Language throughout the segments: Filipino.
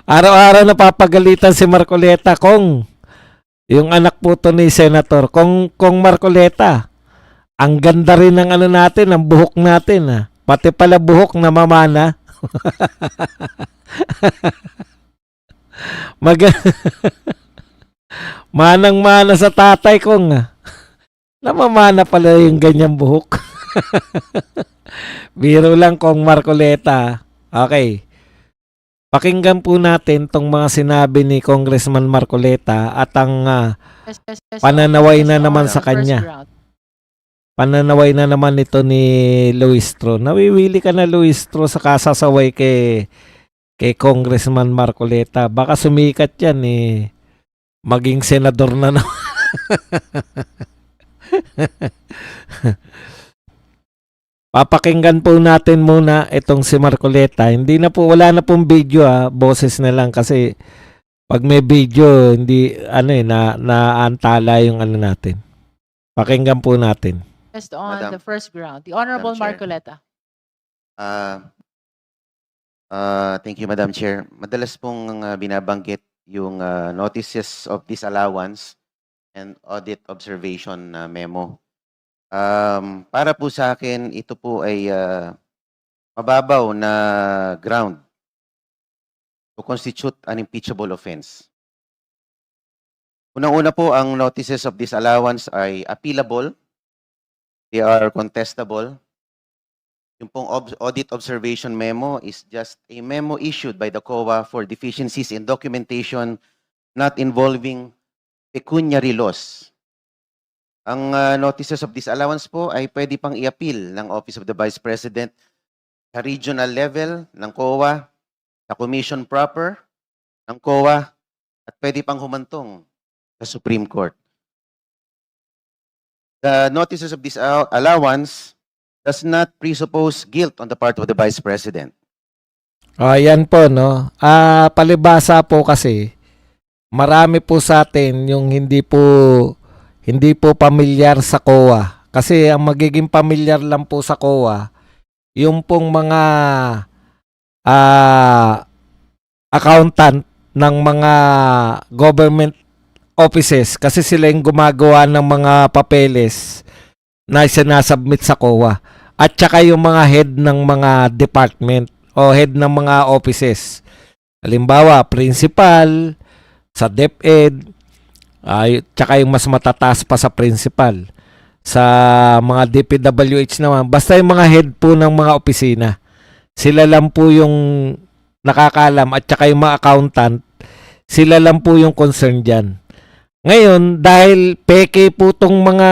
Araw-araw napapagalitan si Marcoleta kung yung anak po to ni Senator, kung Marcoleta, ang ganda rin ng ano natin, ng buhok natin. Ah. Pati pala buhok na mamana. Mag Manang-mana sa tatay kong namamana pala yung ganyang buhok. Biro lang kong Marcoleta. Okay. Pakinggan po natin tong mga sinabi ni Congressman Marcoleta at ang pananaway na naman sa kanya. Pananaway na naman ito ni Luistro. Nawiwili ka na, Luistro, sa kasasaway kay Congressman Marcoleta. Baka sumikat yan eh. Maging senador na naman. Papakinggan po natin muna itong si Marcoleta. Hindi na po, wala na pong video boses na lang kasi pag may video, hindi, naantala yung ano natin. Pakinggan po natin. Just on Madam, the first ground, the Honorable Marcoleta. Thank you, Madam Chair. Madalas pong binabanggit yung notices of disallowance and audit observation memo. Para po sa akin, ito po ay mababaw na ground to constitute an impeachable offense. Unang-una po, ang notices of disallowance ay appealable. They are contestable. Yung pong audit observation memo is just a memo issued by the COA for deficiencies in documentation not involving pecuniary loss. Ang notices of disallowance po ay pwede pang i-appeal ng Office of the Vice President sa regional level ng COA, sa commission proper ng COA, at pwede pang humantong sa Supreme Court. The notices of disallowance does not presuppose guilt on the part of the Vice President. Yan po, no? Palibasa po kasi, marami po sa atin yung hindi po pamilyar sa COA. Kasi ang magiging pamilyar lang po sa COA, yung pong mga accountant ng mga government offices kasi sila yung gumagawa ng mga papeles na sinasubmit sa COA. At saka yung mga head ng mga department o head ng mga offices. Halimbawa, principal, sa DepEd, tsaka yung mas matataas pa sa principal. Sa mga DPWH naman, basta yung mga head po ng mga opisina. Sila lang po yung nakakalam at tsaka yung mga accountant, sila lang po yung concern dyan. Ngayon, dahil peke po tong mga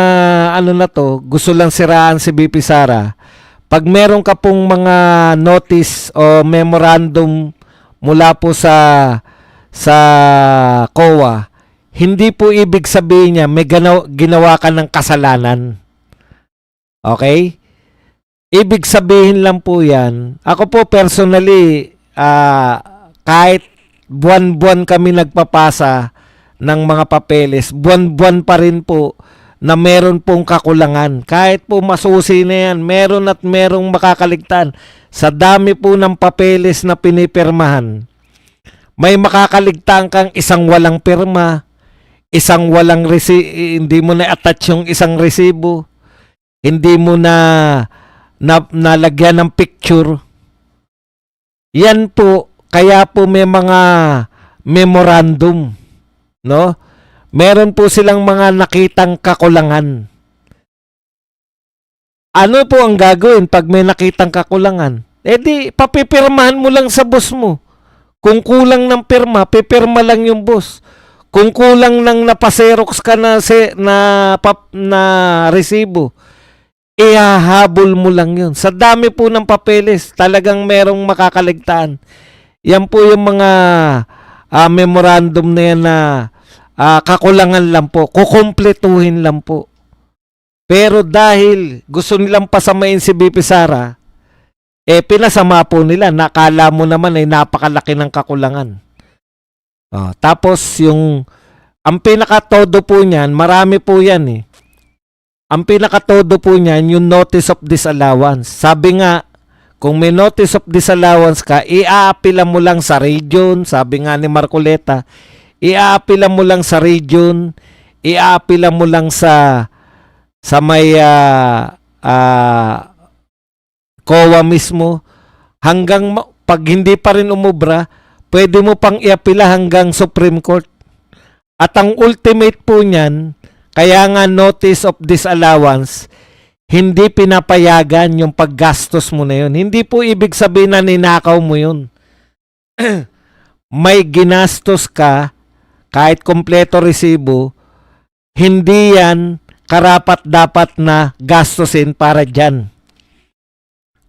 gusto lang siraan si BP Sara, pag meron ka pong mga notice o memorandum mula po sa COA, hindi po ibig sabihin niya may ginawa ka ng kasalanan. Okay? Ibig sabihin lang po yan. Ako po personally, kahit buwan-buwan kami nagpapasa ng mga papeles, buwan-buwan pa rin po na meron pong kakulangan. Kahit po masusi na yan, meron at merong makakaligtan. Sa dami po ng papeles na pinipirmahan, may makakaligtan kang isang walang pirma, isang walang hindi mo na-attach yung isang resibo, hindi mo nalagyan ng picture. Yan po, kaya po may mga memorandum. No? Meron po silang mga nakitang kakulangan. Ano po ang gagawin pag may nakitang kakulangan? Di, papipirmahan mo lang sa boss mo. Kung kulang ng pirma, pipirma lang yung boss. Kung kulang ng napaserox ka na resibo, ihahabol mo lang yun. Sa dami po ng papeles, talagang merong makakaligtaan. Yan po yung mga memorandum na yan na kakulangan lang po, kukumpletuhin lang po. Pero dahil gusto nilang pasamain si BP Sara, pinasama po nila. Nakala mo naman ay napakalaki ng kakulangan. Tapos ang pinakatodo po niyan, marami po yan eh. Ang pinakatodo po niyan, yung notice of disallowance. Sabi nga, Kung may notice of disallowance ka, iaapila mo lang sa region, sabi nga ni Marcoleta, iaapila mo lang sa region, iaapila mo lang sa may COA mismo, hanggang pag hindi pa rin umubra, pwede mo pang iapila hanggang Supreme Court. At ang ultimate po niyan, kaya nga notice of disallowance, hindi pinapayagan yung paggastos mo na yun. Hindi po ibig sabihin na ninakaw mo yun. May ginastos ka, kahit kompleto resibo, hindi yan karapat-dapat na gastusin para dyan.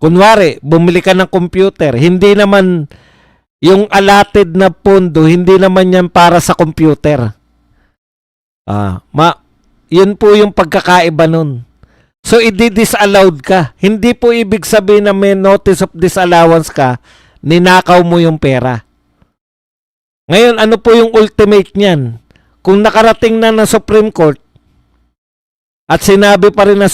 Kunwari, bumili ka ng computer, hindi naman yung allotted na pondo, hindi naman yan para sa computer. Yun po yung pagkakaiba nun. So, i-disallowed ka. Hindi po ibig sabihin na may notice of disallowance ka, ninakaw mo yung pera. Ngayon, ano po yung ultimate niyan? Kung nakarating na ng Supreme Court, at sinabi pa rin ng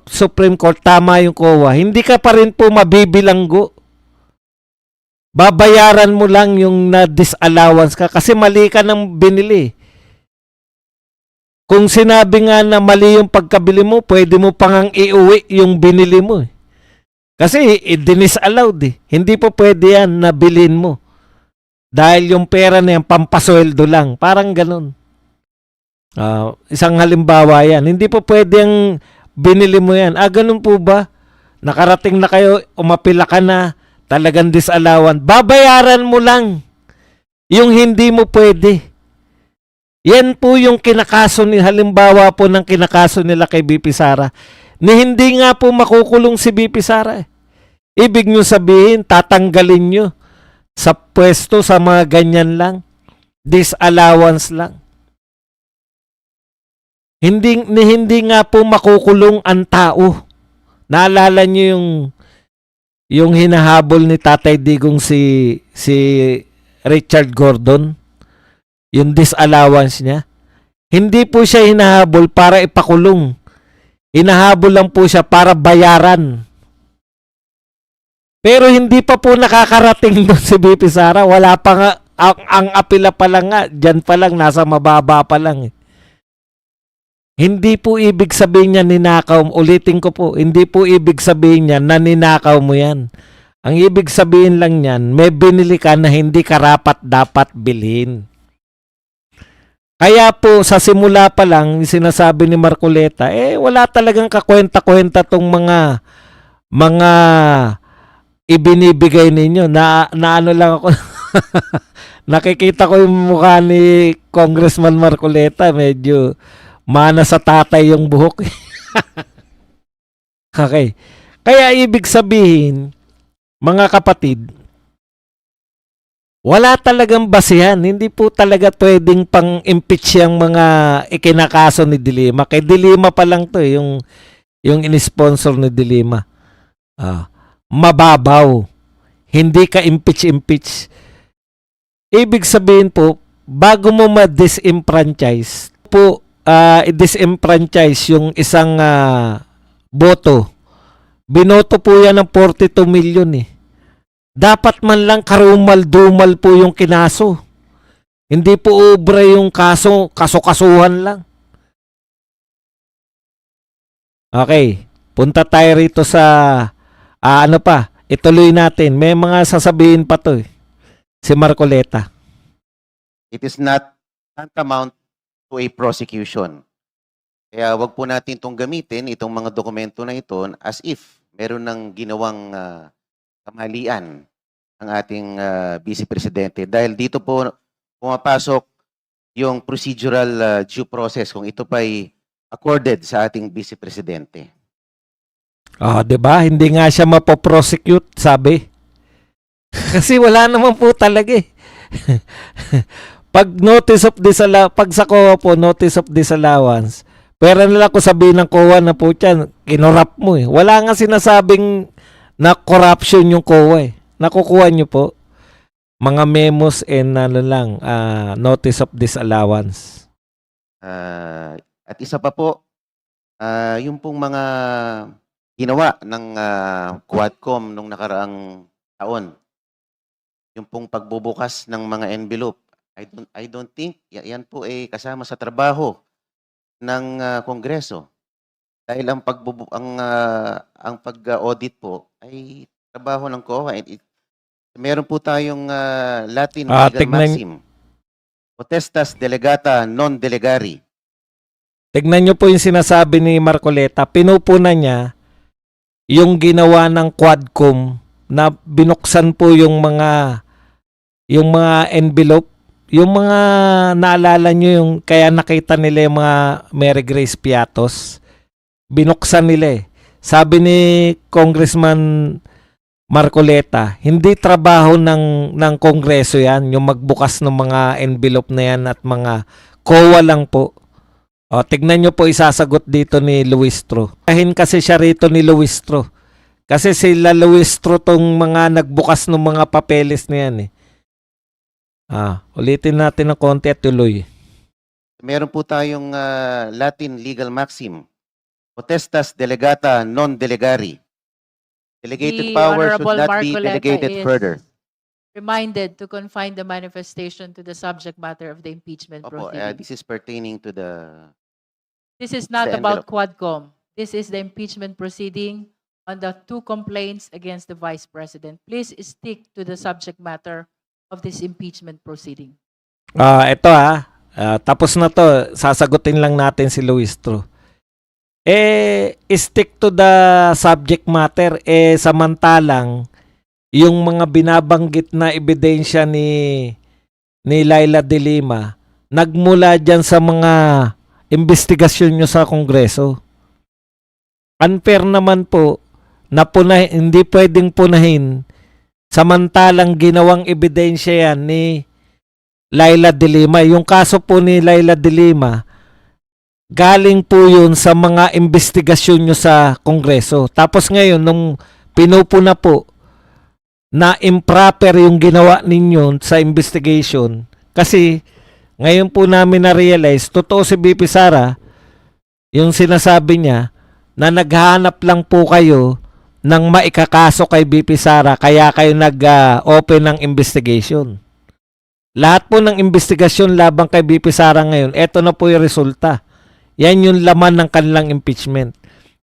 Supreme Court, tama yung COA, hindi ka pa rin po mabibilanggo. Babayaran mo lang yung na-disallowance ka kasi mali ka ng binili. Kung sinabi nga na mali yung pagkabili mo, pwede mo pang iuwi yung binili mo. Kasi i-disallowed eh. Hindi po pwede yan na bilhin mo. Dahil yung pera na yan, pampasweldo lang. Parang ganun. Isang halimbawa yan. Hindi po pwede yung binili mo yan. Ganun po ba? Nakarating na kayo, umapila ka na, talagang disallowance. Babayaran mo lang yung hindi mo pwede. Yan po yung kinakaso ni halimbawa po ng kinakaso nila kay BP Sara. Ni hindi nga po makukulong si BP Sara. Ibig nyo sabihin, tatanggalin nyo sa pwesto sa mga ganyan lang. Disallowance lang. Hindi nga po makukulong ang tao. Naalala nyo yung hinahabol ni Tatay Digong si Richard Gordon? Yung disallowance niya. Hindi po siya hinahabol para ipakulong. Hinahabol lang po siya para bayaran. Pero hindi pa po nakakarating doon si BP Sara. Wala pa nga, ang apila pa lang nga, dyan pa lang, nasa mababa pa lang. Hindi po ibig sabihin niya ninakaw. Ulitin ko po, hindi po ibig sabihin niya na ninakaw mo yan. Ang ibig sabihin lang niyan, may binili ka na hindi karapat dapat bilhin. Kaya po sa simula pa lang sinasabi ni Marcoleta, wala talagang kakwenta-kwenta tong mga ibinibigay ninyo. Na ano lang ako nakikita ko yung mukha ni Congressman Marcoleta, medyo mana sa tatay yung buhok. Okay. Kaya ibig sabihin, mga kapatid, wala talagang basihan. Hindi po talaga pwedeng pang-impeach yung mga ikinakaso ni Dilima. Kay Dilima pa lang to, yung in-sponsor ni Dilima. Mababaw. Hindi ka impeach. Ibig sabihin po, bago mo ma-disenfranchise, po, i-disenfranchise yung isang boto. Binoto po yan ng 42 million eh. Dapat man lang karumal-dumal po yung kinaso. Hindi po obra yung kaso-kasuhan lang. Okay, punta tayo rito sa ano pa, ituloy natin. May mga sasabihin pa to eh. Si Marcoleta. It is not tantamount to a prosecution. Kaya wag po natin itong gamitin, itong mga dokumento na ito, as if meron ng ginawang kamalian ang ating Vice Presidente. Dahil dito po pumapasok yung procedural due process kung ito pa'y accorded sa ating Vice Presidente. 'Di ba? Hindi nga siya mapoprosecute, sabi. Kasi wala naman po talaga eh. Pag notice of disallowance, pag sa COA po, notice of disallowance, pera nila ko sabihin ng COA na po yan, kinorap mo eh. Wala nga sinasabing na corruption yung COA eh. Nakukuha nyo po mga memos and notice of disallowance. At isa pa po, yung pong mga ginawa ng Quadcom nung nakaraang taon. Yung pong pagbubukas ng mga envelope. I don't think yan po ay kasama sa trabaho ng Kongreso. Dahil ang pag-audit po ay trabaho ng COA. Meron po tayong Latin legal tignan- maxim. Potestas delegata non delegari. Tignan nyo po yung sinasabi ni Marcoleta. Pinupunan niya yung ginawa ng Quadcom na binuksan po yung mga envelope. Yung mga naalala nyo yung kaya nakita nila yung mga Mary Grace Piatos. Binuksan nila eh. Sabi ni Congressman Marcoleta, hindi trabaho ng Kongreso yan, yung magbukas ng mga envelope na yan at mga COA lang po. O, tignan nyo po isasagot dito ni Luistro. Kahin kasi siya rito ni Luistro. Kasi sila Luistro tong mga nagbukas ng mga papeles na yan eh. Ulitin natin ng konti at tuloy. Meron po tayong Latin legal maxim. Potestas delegata non delegari. Delegated The power should Honorable not be Marcoleta delegated is further. reminded to confine the manifestation to the subject matter of the impeachment Opo, proceeding. this is pertaining to the... This is not the about Quadcom. This is the impeachment proceeding on the 2 complaints against the Vice President. Please stick to the subject matter of this impeachment proceeding. Ito tapos na to. Sasagutin lang natin si Luistro. Stick to the subject matter. Samantalang, yung mga binabanggit na ebidensya ni Laila de Lima, nagmula dyan sa mga investigasyon nyo sa Kongreso. Unfair naman po na hindi pwedeng punahin samantalang ginawang ebidensya yan ni Laila de Lima. Yung kaso po ni Laila de Lima, galing po yun sa mga investigasyon nyo sa Kongreso. Tapos ngayon, nung pinupuna po na improper yung ginawa ninyo sa investigation, kasi ngayon po namin na-realize, totoo si BP Sara, yung sinasabi niya, na naghahanap lang po kayo ng maikakaso kay BP Sara, kaya kayo nag-open ng investigation. Lahat po ng investigasyon labang kay BP Sara ngayon, eto na po yung resulta. Yan yung laman ng kanilang impeachment.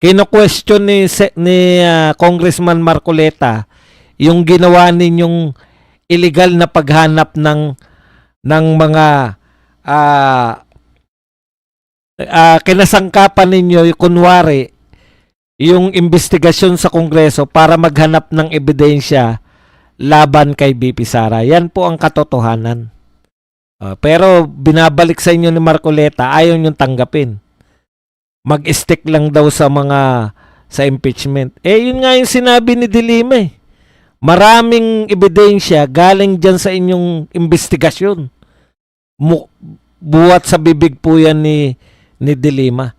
Kino-question ni Congressman Marcoleta yung ginawa ninyong illegal na paghanap ng mga kinasangkapan ninyo, kunwari, yung investigasyon sa Kongreso para maghanap ng ebidensya laban kay BP Sara. Yan po ang katotohanan. Pero binabalik sa inyo ni Marcoleta, ayaw niyong tanggapin. Mag-stick lang daw sa impeachment. Yun nga yung sinabi ni De Lima eh. Maraming ebidensya galing dyan sa inyong investigasyon. Buwat sa bibig po yan ni De Lima.